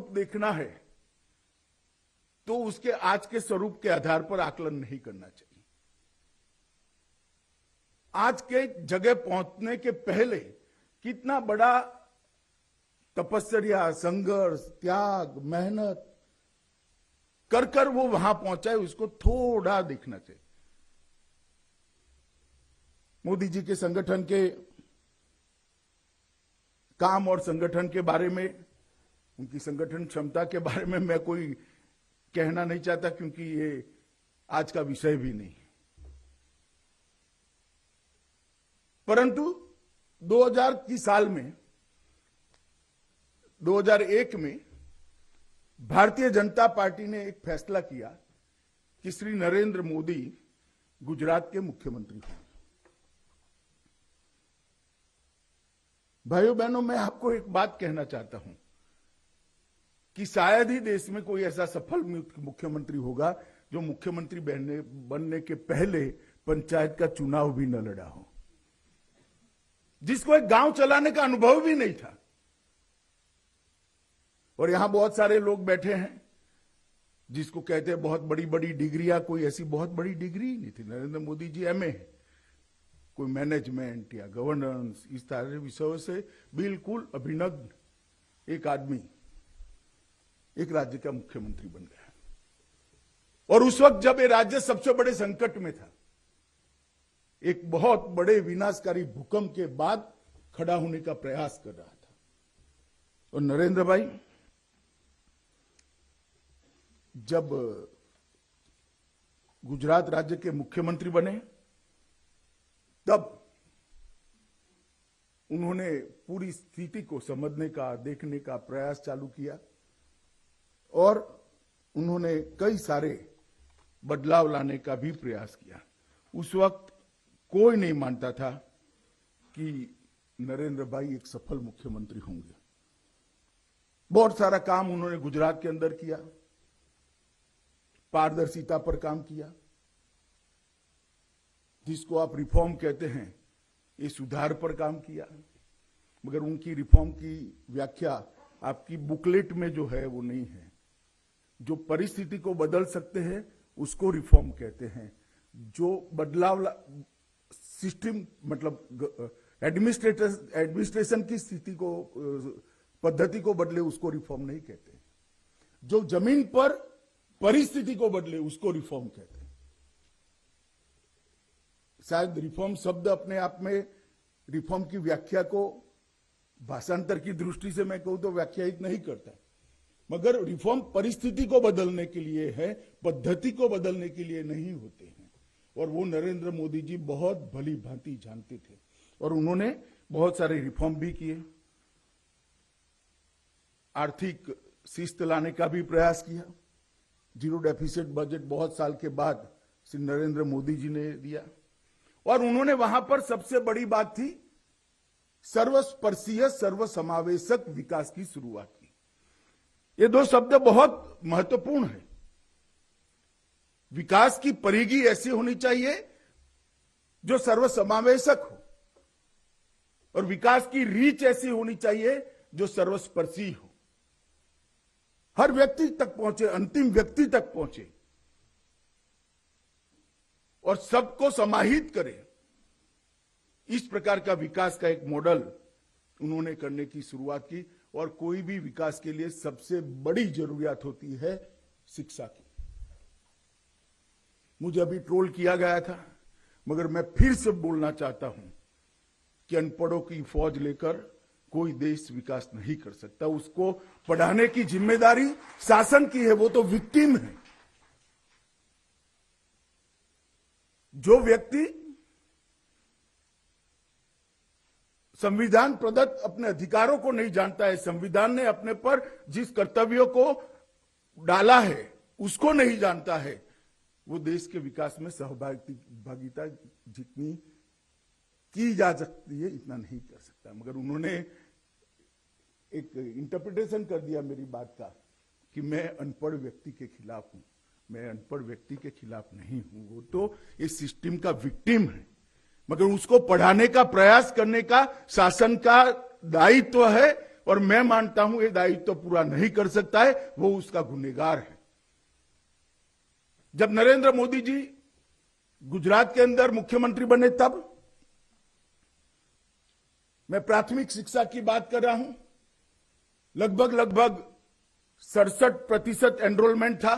स्वरूप देखना है तो उसके आज के स्वरूप के आधार पर आकलन नहीं करना चाहिए। आज के जगह पहुंचने के पहले कितना बड़ा तपस्या, संघर्ष, त्याग, मेहनत कर वो वहां पहुंचा है, उसको थोड़ा देखना चाहिए। मोदी जी के संगठन के काम और संगठन के बारे में, उनकी संगठन क्षमता के बारे में मैं कोई कहना नहीं चाहता, क्योंकि ये आज का विषय भी नहीं है। परंतु 2000 की साल में 2001 में भारतीय जनता पार्टी ने एक फैसला किया कि श्री नरेंद्र मोदी गुजरात के मुख्यमंत्री होंगे। भाइयों बहनों, मैं आपको एक बात कहना चाहता हूं कि शायद ही देश में कोई ऐसा सफल मुख्यमंत्री होगा जो मुख्यमंत्री बनने के पहले पंचायत का चुनाव भी न लड़ा हो, जिसको एक गांव चलाने का अनुभव भी नहीं था। और यहां बहुत सारे लोग बैठे हैं जिसको कहते हैं बहुत बड़ी बड़ी डिग्रियां, कोई ऐसी बहुत बड़ी डिग्री ही नहीं थी। नरेंद्र मोदी जी एमए है, कोई मैनेजमेंट या गवर्नेंस इस तरह विषयों से बिल्कुल अभिनग्न एक आदमी एक राज्य का मुख्यमंत्री बन गया। और उस वक्त जब ये राज्य सबसे बड़े संकट में था, एक बहुत बड़े विनाशकारी भूकंप के बाद खड़ा होने का प्रयास कर रहा था। और नरेंद्र भाई जब गुजरात राज्य के मुख्यमंत्री बने, तब उन्होंने पूरी स्थिति को समझने का, देखने का प्रयास चालू किया और उन्होंने कई सारे बदलाव लाने का भी प्रयास किया। उस वक्त कोई नहीं मानता था कि नरेंद्र भाई एक सफल मुख्यमंत्री होंगे। बहुत सारा काम उन्होंने गुजरात के अंदर किया, पारदर्शिता पर काम किया, जिसको आप रिफॉर्म कहते हैं, ये सुधार पर काम किया। मगर उनकी रिफॉर्म की व्याख्या आपकी बुकलेट में जो है वो नहीं है। जो परिस्थिति को बदल सकते हैं उसको रिफॉर्म कहते हैं। जो बदलाव सिस्टम मतलब एडमिनिस्ट्रेशन की स्थिति को, पद्धति को बदले उसको रिफॉर्म नहीं कहते। जो जमीन पर परिस्थिति को बदले उसको रिफॉर्म कहते हैं। शायद रिफॉर्म शब्द अपने आप में रिफॉर्म की व्याख्या को भाषांतर की दृष्टि से मैं कहूं तो व्याख्यायित नहीं करता, मगर रिफॉर्म परिस्थिति को बदलने के लिए है, पद्धति को बदलने के लिए नहीं होते हैं। और वो नरेंद्र मोदी जी बहुत भली भांति जानते थे और उन्होंने बहुत सारे रिफॉर्म भी किए। आर्थिक शिस्त लाने का भी प्रयास किया। जीरो डेफिसिट बजट बहुत साल के बाद श्री नरेंद्र मोदी जी ने दिया और उन्होंने वहां पर सबसे बड़ी बात थी सर्वस्पर्शीय सर्वसमावेशक विकास की शुरुआत की। ये दो शब्द बहुत महत्वपूर्ण है। विकास की परिधि ऐसी होनी चाहिए जो सर्वसमावेशक हो और विकास की रीच ऐसी होनी चाहिए जो सर्वस्पर्शी हो, हर व्यक्ति तक पहुंचे, अंतिम व्यक्ति तक पहुंचे और सबको समाहित करे। इस प्रकार का विकास का एक मॉडल उन्होंने करने की शुरुआत की। और कोई भी विकास के लिए सबसे बड़ी जरूरियात होती है शिक्षा की। मुझे अभी ट्रोल किया गया था, मगर मैं फिर से बोलना चाहता हूं कि अनपढ़ों की फौज लेकर कोई देश विकास नहीं कर सकता। उसको पढ़ाने की जिम्मेदारी शासन की है, वो तो विक्टिम है। जो व्यक्ति संविधान प्रदत्त अपने अधिकारों को नहीं जानता है, संविधान ने अपने पर जिस कर्तव्यों को डाला है उसको नहीं जानता है, वो देश के विकास में सहभागिता जितनी की जा सकती है इतना नहीं कर सकता। मगर उन्होंने एक इंटरप्रिटेशन कर दिया मेरी बात का कि मैं अनपढ़ व्यक्ति के खिलाफ हूं। मैं अनपढ़ व्यक्ति के खिलाफ नहीं हूं, वो तो इस सिस्टम का विक्टिम है। मगर उसको पढ़ाने का प्रयास करने का शासन का दायित्व है, और मैं मानता हूं ये दायित्व तो पूरा नहीं कर सकता है, वो उसका गुनहगार है। जब नरेंद्र मोदी जी गुजरात के अंदर मुख्यमंत्री बने तब मैं प्राथमिक शिक्षा की बात कर रहा हूं, लगभग 67% एनरोलमेंट था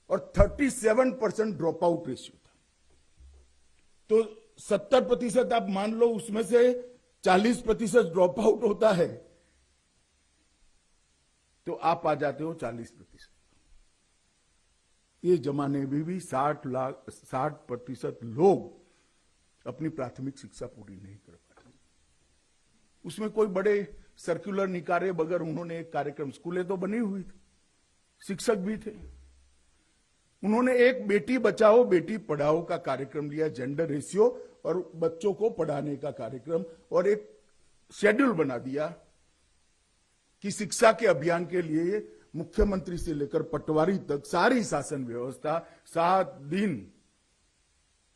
और 37% ड्रॉप आउट रेशियो था। तो 70% आप मान लो, उसमें से 40% ड्रॉप आउट होता है, तो आप आ जाते हो 40%। ये जमाने में भी 60% लोग अपनी प्राथमिक शिक्षा पूरी नहीं कर पाते। उसमें कोई बड़े सर्कुलर निकाले बगैर उन्होंने एक कार्यक्रम, स्कूलें तो बनी हुई थी, शिक्षक भी थे, उन्होंने एक बेटी बचाओ बेटी पढ़ाओ का कार्यक्रम लिया, जेंडर रेशियो और बच्चों को पढ़ाने का कार्यक्रम, और एक शेड्यूल बना दिया कि शिक्षा के अभियान के लिए मुख्यमंत्री से लेकर पटवारी तक सारी शासन व्यवस्था 7 दिन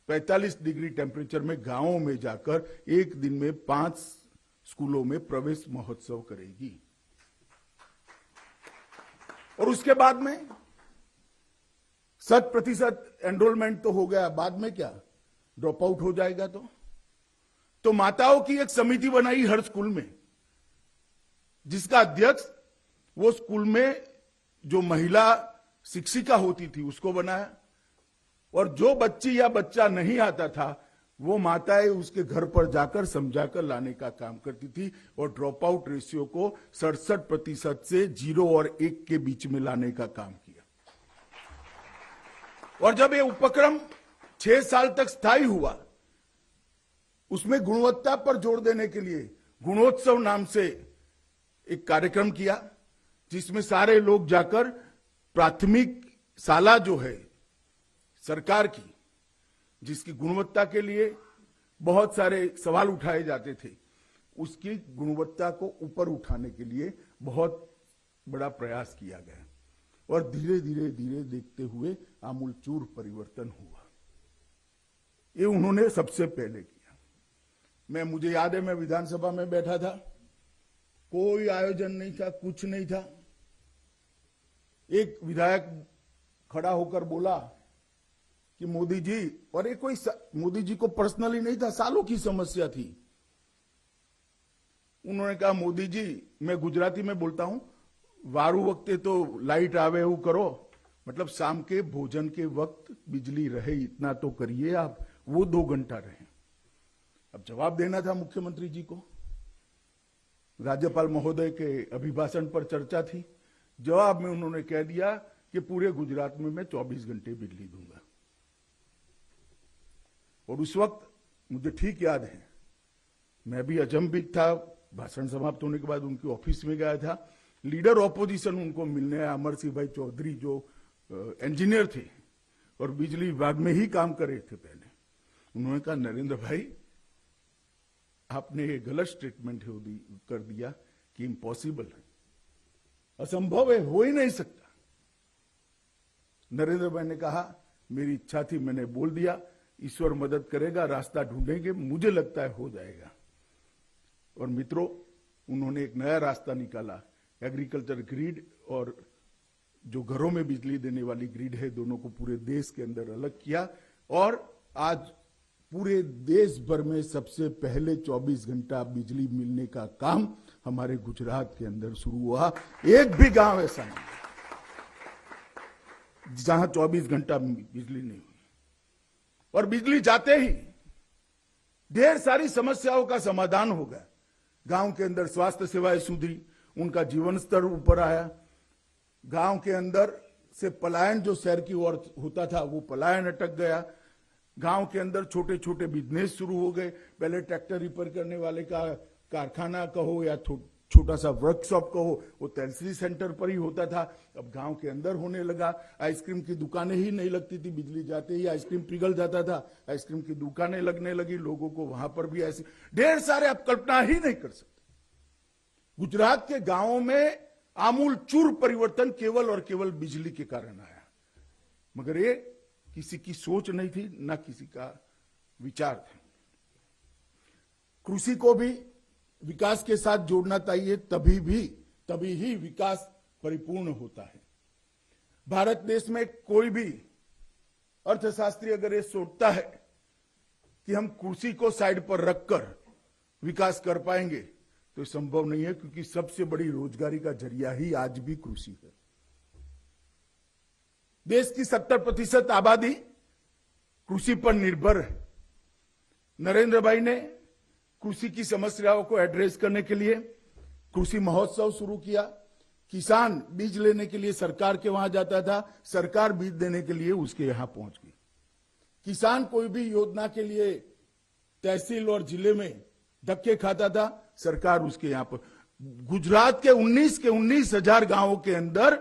45 डिग्री टेम्परेचर में गांवों में जाकर एक दिन में 5 स्कूलों में प्रवेश महोत्सव करेगी। और उसके बाद में 100% एनरोलमेंट तो हो गया, बाद में क्या ड्रॉप आउट हो जाएगा। तो माताओं की एक समिति बनाई हर स्कूल में, जिसका अध्यक्ष वो स्कूल में जो महिला शिक्षिका होती थी उसको बनाया, और जो बच्ची या बच्चा नहीं आता था वो माताएं उसके घर पर जाकर समझाकर लाने का काम करती थी, और ड्रॉप आउट रेशियो को 67% से 0 और 1 के बीच में लाने का काम किया। और जब ये उपक्रम 6 साल तक स्थायी हुआ, उसमें गुणवत्ता पर जोर देने के लिए गुणोत्सव नाम से एक कार्यक्रम किया, जिसमें सारे लोग जाकर प्राथमिक शाला जो है सरकार की, जिसकी गुणवत्ता के लिए बहुत सारे सवाल उठाए जाते थे, उसकी गुणवत्ता को ऊपर उठाने के लिए बहुत बड़ा प्रयास किया गया, और धीरे धीरे देखते हुए आमूलचूर परिवर्तन हुआ। ये उन्होंने सबसे पहले किया। मुझे याद है, मैं विधानसभा में बैठा था, कोई आयोजन नहीं था, कुछ नहीं था। एक विधायक खड़ा होकर बोला कि मोदी जी, और ये कोई मोदी जी को पर्सनली नहीं था, सालों की समस्या थी। उन्होंने कहा, मोदी जी, मैं गुजराती में बोलता हूं, वारू वक्ते तो लाइट आवे वो करो, मतलब शाम के भोजन के वक्त बिजली रहे इतना तो करिए आप, वो 2 घंटा रहे। अब जवाब देना था मुख्यमंत्री जी को, राज्यपाल महोदय के अभिभाषण पर चर्चा थी। जवाब में उन्होंने कह दिया कि पूरे गुजरात में मैं 24 घंटे बिजली दूंगा। और उस वक्त मुझे ठीक याद है, मैं भी अचंभित था। भाषण समाप्त होने के बाद उनके ऑफिस में गया था, लीडर ऑपोजिशन उनको मिलने आया, अमर सिंह भाई चौधरी, जो इंजीनियर थे और बिजली विभाग में ही काम कर रहे थे पहले। उन्होंने कहा, नरेंद्र भाई, आपने ये गलत स्टेटमेंट कर दिया कि इम्पॉसिबल है, असंभव है, हो ही नहीं सकता। नरेंद्र भाई ने कहा, मेरी इच्छा थी, मैंने बोल दिया, ईश्वर मदद करेगा, रास्ता ढूंढेंगे, मुझे लगता है हो जाएगा। और मित्रों, उन्होंने एक नया रास्ता निकाला, एग्रीकल्चर ग्रिड और जो घरों में बिजली देने वाली ग्रिड है, दोनों को पूरे देश के अंदर अलग किया, और आज पूरे देश भर में सबसे पहले 24 घंटा बिजली मिलने का काम हमारे गुजरात के अंदर शुरू हुआ। एक भी गांव ऐसा नहीं जहां 24 घंटा बिजली नहीं हुई। और बिजली जाते ही ढेर सारी समस्याओं का समाधान हो गया। गांव के अंदर स्वास्थ्य सेवाएं सुधरी, उनका जीवन स्तर ऊपर आया। गांव के अंदर से पलायन जो शहर की ओर होता था, वो पलायन अटक गया। गांव के अंदर छोटे छोटे बिजनेस शुरू हो गए। पहले ट्रैक्टर रिपेयर करने वाले का कारखाना कहो या छोटा सा वर्कशॉप कहो, वो तहसील सेंटर पर ही होता था। अब गांव के अंदर होने लगा। आइसक्रीम की दुकानें ही नहीं लगती थी, बिजली जाते ही आइसक्रीम पिघल जाता था। आइसक्रीम की दुकानें लगने लगी, लोगों को वहां पर भी ऐसे ढेर सारे, आप कल्पना ही नहीं कर सकते। गुजरात के गांवों में आमूल चूर परिवर्तन केवल और केवल बिजली के कारण आया। मगर ये किसी की सोच नहीं थी, ना किसी का विचार था। कृषि को भी विकास के साथ जोड़ना चाहिए, तभी ही विकास परिपूर्ण होता है। भारत देश में कोई भी अर्थशास्त्री अगर ये सोचता है कि हम कुर्सी को साइड पर रखकर विकास कर पाएंगे तो संभव नहीं है, क्योंकि सबसे बड़ी रोजगारी का जरिया ही आज भी कृषि है। देश की 70% आबादी कृषि पर निर्भर है। नरेंद्र भाई ने कृषि की समस्याओं को एड्रेस करने के लिए कृषि महोत्सव शुरू किया। किसान बीज लेने के लिए सरकार के वहां जाता था, सरकार बीज देने के लिए उसके यहां पहुंच गई। किसान कोई भी योजना के लिए तहसील और जिले में धक्के खाता था, सरकार उसके यहां पर। गुजरात के 19,000 गांवों के अंदर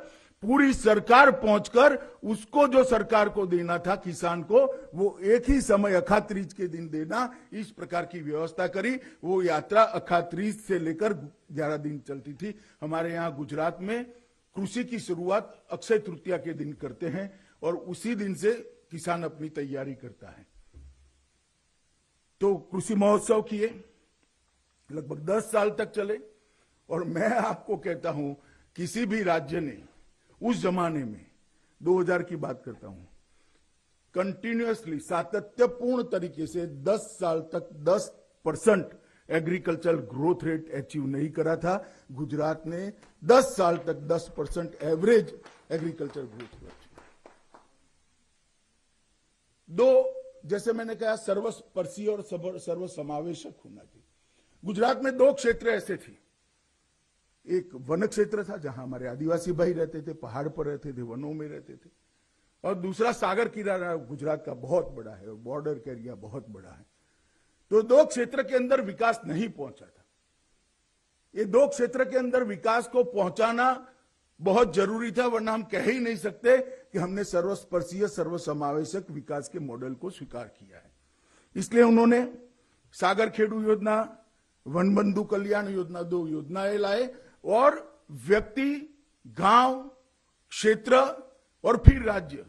पूरी सरकार पहुंचकर उसको जो सरकार को देना था किसान को, वो एक ही समय अखात्रीज के दिन देना, इस प्रकार की व्यवस्था करी। वो यात्रा अखात्रीज से लेकर 11 दिन चलती थी। हमारे यहां गुजरात में कृषि की शुरुआत अक्षय तृतीया के दिन करते हैं और उसी दिन से किसान अपनी तैयारी करता है। तो कृषि महोत्सव किए, लगभग 10 साल तक चले। और मैं आपको कहता हूं, किसी भी राज्य ने उस जमाने में, 2000 की बात करता हूं, कंटिन्यूअसली सातत्यपूर्ण तरीके से 10 साल तक 10% एग्रीकल्चर ग्रोथ रेट अचीव नहीं करा था। गुजरात ने 10 साल तक 10% एवरेज एग्रीकल्चर ग्रोथ रेट। जैसे मैंने कहा, सर्वस्पर्शी और सर्वसमावेशक होना चाहिए। गुजरात में 2 क्षेत्र ऐसे थे। एक वन क्षेत्र था जहां हमारे आदिवासी भाई रहते थे, पहाड़ पर रहते थे, वनों में रहते थे। और दूसरा सागर किनारा गुजरात का बहुत बड़ा है और बॉर्डर का एरिया बहुत बड़ा है। तो 2 क्षेत्र के अंदर विकास नहीं पहुंचा था। ये 2 क्षेत्र के अंदर विकास को पहुंचाना बहुत जरूरी था, वरना हम कह ही नहीं सकते कि हमने सर्वस्पर्शीय सर्वसमावेशक विकास के मॉडल को स्वीकार किया है। इसलिए उन्होंने सागर खेडू योजना, वन बंधु कल्याण योजना, 2 योजनाएं लाए और व्यक्ति, गांव, क्षेत्र और फिर राज्य,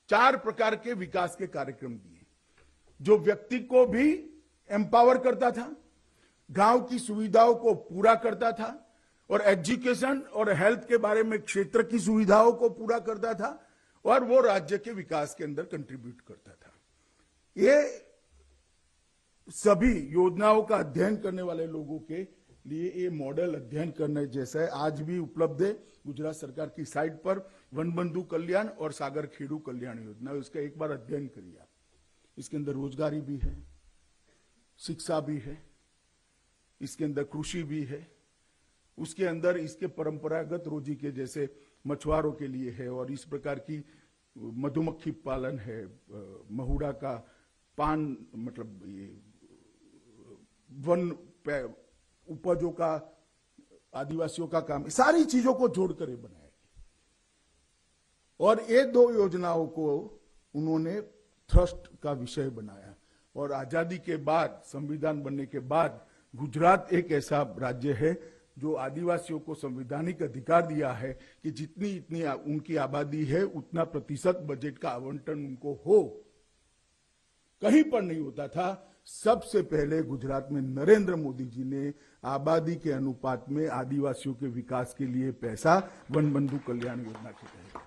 4 प्रकार के विकास के कार्यक्रम दिए, जो व्यक्ति को भी एम्पावर करता था, गांव की सुविधाओं को पूरा करता था और एजुकेशन और हेल्थ के बारे में क्षेत्र की सुविधाओं को पूरा करता था और वो राज्य के विकास के अंदर कंट्रीब्यूट करता था। ये सभी योजनाओं का अध्ययन करने वाले लोगों के लिए ये मॉडल अध्ययन करने जैसा है। आज भी उपलब्ध है गुजरात सरकार की साइट पर, वन बंधु कल्याण और सागर खेडू कल्याण योजना। उसका एक बार अध्ययन करिए आप। इसके अंदर रोजगारी भी है, शिक्षा भी है, इसके अंदर कृषि भी है, उसके अंदर इसके परंपरागत रोजी के जैसे मछुआरों के लिए है और इस प्रकार की मधुमक्खी पालन है, महुड़ा का पान, मतलब ये वन उपजों का, आदिवासियों का काम, सारी चीजों को जोड़कर बनाया। और ये 2 योजनाओं को उन्होंने थ्रस्ट का विषय बनाया। और आजादी के बाद, संविधान बनने के बाद, गुजरात एक ऐसा राज्य है जो आदिवासियों को संवैधानिक अधिकार दिया है कि जितनी उनकी आबादी है उतना प्रतिशत बजट का आवंटन उनको हो। कहीं पर नहीं होता था। सबसे पहले गुजरात में नरेंद्र मोदी जी ने आबादी के अनुपात में आदिवासियों के विकास के लिए पैसा वन बंधु कल्याण योजना के तहत